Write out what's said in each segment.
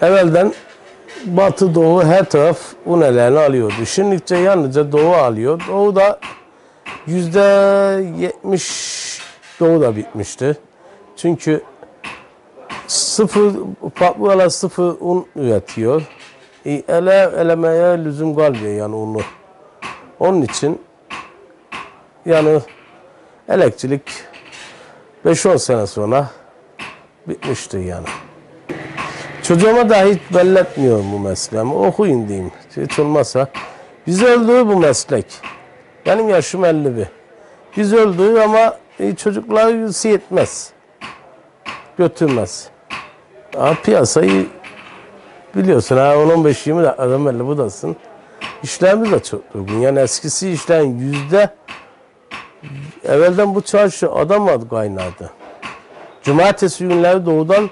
evvelden batı doğu her taraf un eleğini alıyordu. Şimdilikçe yalnızca doğu alıyor. Doğu da %70 doğu da bitmişti. Çünkü sıfır un üretiyor. Elemeye lüzum kalmıyor yani unu. Onun için yani elekçilik 5-10 sene sonra bitmiştir yani. Çocuğuma da hiç belletmiyorum bu mesleğimi. Okuyun diyeyim. Hiç olmazsa. Biz öldü bu meslek. Benim yaşım 51. Biz öldü ama çocuklar yetmez. Götürmez. Piyasayı biliyorsun ha 10-15-20 dakikadan belli buradasın. İşlerimiz de çok durgun. Yani eskisi işlerin evvelden bu çarşı adam vardı kaynardı. Cumartesi günleri doğudan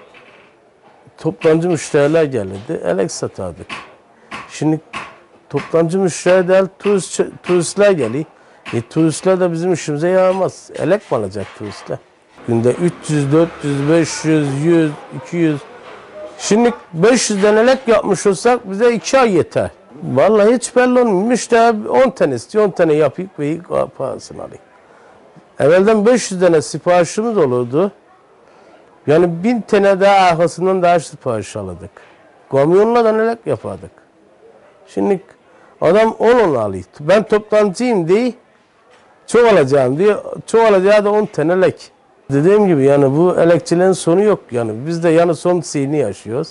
toptancı müşteriler gelirdi. Elek satardık. Şimdi toptancı müşteri değil turistler geliyor. Turistler de bizim işimize yaramaz. Elek mi alacak turistler? Günde 300, 400, 500, 100, 200. Şimdi 500'den elek yapmış olsak bize 2 ay yeter. Vallahi hiç belli olmuyor. Müşteri 10 tane istiyor, 10 tane yapayım ve parasını alayım. Evvelden 500 tane siparişimiz olurdu. Yani 1000 tane daha arkasından daha sipariş alırdık. Kamyonla da elek yapardık. Şimdi adam 10 alıyor. Ben toptancıyım diye çok alacağım diye. Çok alacağı da 10 tane elek. Dediğim gibi yani bu elekçilerin sonu yok. Yani biz de yani son seyini yaşıyoruz.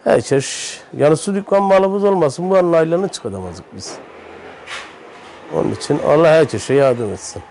Herkes yani su dükkan malımız olmasın bu anın aylığını çıkartamazdık biz. Onun için Allah herkese yardım etsin.